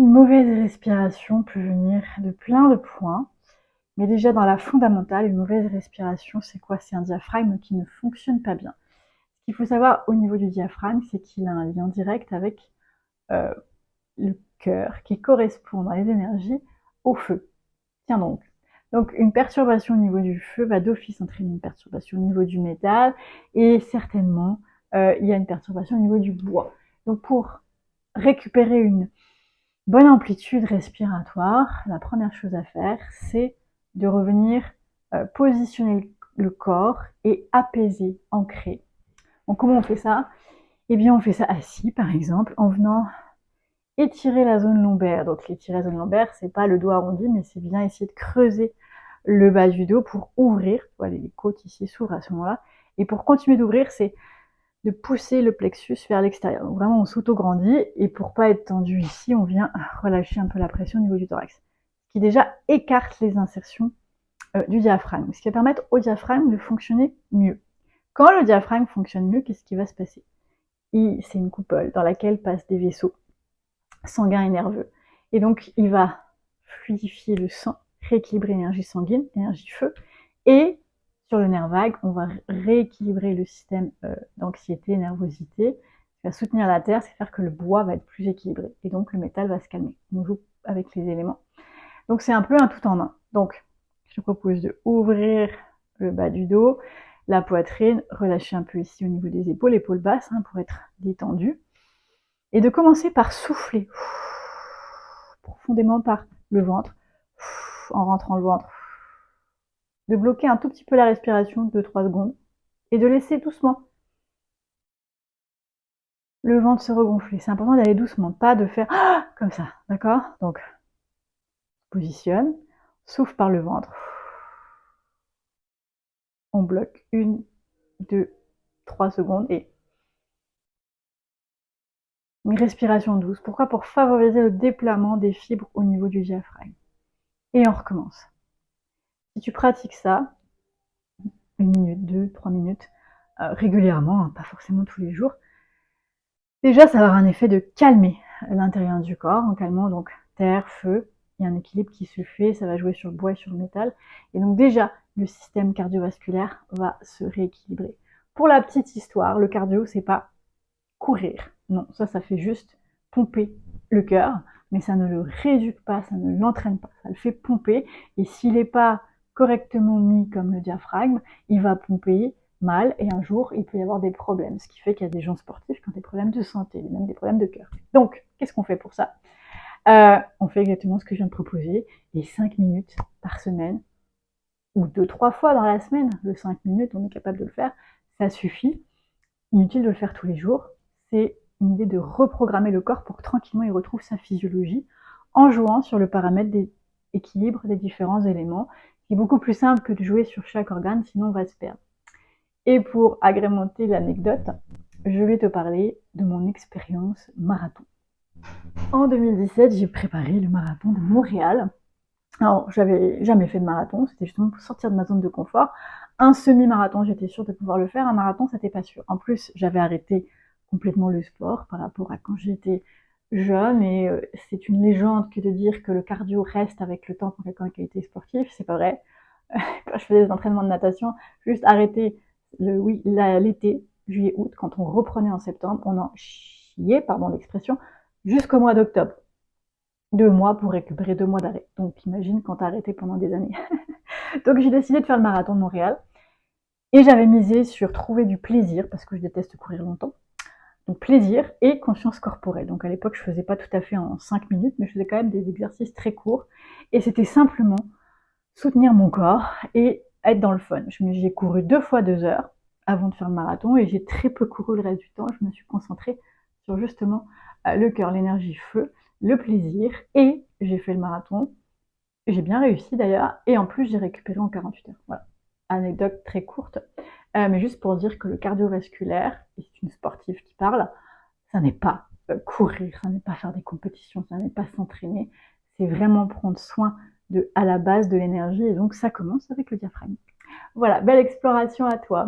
une mauvaise respiration peut venir de plein de points. Mais déjà dans la fondamentale, une mauvaise respiration, c'est quoi? C'est un diaphragme qui ne fonctionne pas bien. Ce qu'il faut savoir au niveau du diaphragme, c'est qu'il a un lien direct avec le cœur qui correspond dans les énergies au feu. Tiens donc. Donc une perturbation au niveau du feu va d'office entraîner une perturbation au niveau du métal et certainement il y a une perturbation au niveau du bois. Donc pour récupérer une bonne amplitude respiratoire, la première chose à faire, c'est de revenir positionner le corps et apaiser, ancrer. Donc comment on fait ça? Eh bien on fait ça assis par exemple, en venant étirer la zone lombaire. Donc étirer la zone lombaire, c'est pas le dos arrondi, mais c'est bien essayer de creuser le bas du dos pour ouvrir. Voilà, les côtes ici s'ouvrent à ce moment-là. Et pour continuer d'ouvrir, c'est de pousser le plexus vers l'extérieur. Donc vraiment, on s'auto-grandit et pour pas être tendu ici, on vient relâcher un peu la pression au niveau du thorax, ce qui déjà écarte les insertions du diaphragme, ce qui va permettre au diaphragme de fonctionner mieux. Quand le diaphragme fonctionne mieux, qu'est-ce qui va se passer? C'est une coupole dans laquelle passent des vaisseaux sanguins et nerveux. Et donc, il va fluidifier le sang, rééquilibrer l'énergie sanguine, l'énergie feu, et sur le nerf vague, on va rééquilibrer le système d'anxiété, nervosité, qui va soutenir la terre, c'est faire que le bois va être plus équilibré, et donc le métal va se calmer. On joue avec les éléments. Donc c'est un peu un tout en un. Donc, je te propose de ouvrir le bas du dos, la poitrine, relâcher un peu ici au niveau des épaules basses, pour être détendu, et de commencer par souffler profondément par le ventre, en rentrant le ventre, de bloquer un tout petit peu la respiration, 2-3 secondes, et de laisser doucement le ventre se regonfler. C'est important d'aller doucement, pas de faire comme ça, d'accord? Donc, positionne, souffle par le ventre, on bloque 1, 2, 3 secondes, et une respiration douce. Pourquoi? Pour favoriser le déploiement des fibres au niveau du diaphragme. Et on recommence. Si tu pratiques ça, 1 minute, 2, 3 minutes, régulièrement, pas forcément tous les jours, déjà ça va avoir un effet de calmer l'intérieur du corps, en calmant donc terre, feu, il y a un équilibre qui se fait, ça va jouer sur le bois et sur le métal, et donc déjà le système cardiovasculaire va se rééquilibrer. Pour la petite histoire, le cardio c'est pas courir, non, ça fait juste pomper le cœur, mais ça ne le rééduque pas, ça ne l'entraîne pas, ça le fait pomper, et s'il n'est pas correctement mis comme le diaphragme, il va pomper mal, et un jour, il peut y avoir des problèmes, ce qui fait qu'il y a des gens sportifs qui ont des problèmes de santé, même des problèmes de cœur. Donc, qu'est-ce qu'on fait pour ça? On fait exactement ce que je viens de proposer, les 5 minutes par semaine, ou 2-3 fois dans la semaine, le 5 minutes, on est capable de le faire, ça suffit. Inutile de le faire tous les jours, c'est une idée de reprogrammer le corps pour que tranquillement il retrouve sa physiologie en jouant sur le paramètre d'équilibre des différents éléments, qui est beaucoup plus simple que de jouer sur chaque organe, sinon on va se perdre. Et pour agrémenter l'anecdote, je vais te parler de mon expérience marathon. En 2017, j'ai préparé le marathon de Montréal. Alors, j'avais jamais fait de marathon, c'était justement pour sortir de ma zone de confort. Un semi-marathon, j'étais sûre de pouvoir le faire. Un marathon, c'était pas sûr. En plus, j'avais arrêté complètement le sport par rapport à quand j'étais jeune, et c'est une légende que de dire que le cardio reste avec le temps pour quelqu'un qui a été sportif. C'est pas vrai. Quand je faisais des entraînements de natation, juste arrêter l'été, juillet-août, quand on reprenait en septembre, on en chiait, pardon l'expression, jusqu'au mois d'octobre. 2 mois pour récupérer 2 mois d'arrêt. Donc imagine quand t'as arrêté pendant des années. Donc j'ai décidé de faire le marathon de Montréal. Et j'avais misé sur trouver du plaisir, parce que je déteste courir longtemps. Donc plaisir et conscience corporelle. Donc à l'époque, je faisais pas tout à fait en 5 minutes, mais je faisais quand même des exercices très courts. Et c'était simplement soutenir mon corps et être dans le fun. J'ai couru 2 fois 2 heures avant de faire le marathon, et j'ai très peu couru le reste du temps. Je me suis concentrée sur justement le cœur, l'énergie feu, le plaisir, et j'ai fait le marathon. J'ai bien réussi d'ailleurs, et en plus j'ai récupéré en 48 heures. Voilà, anecdote très courte, mais juste pour dire que le cardiovasculaire, et c'est une sportive qui parle, ça n'est pas courir, ça n'est pas faire des compétitions, ça n'est pas s'entraîner, c'est vraiment prendre soin à la base de l'énergie, et donc ça commence avec le diaphragme. Voilà, belle exploration à toi.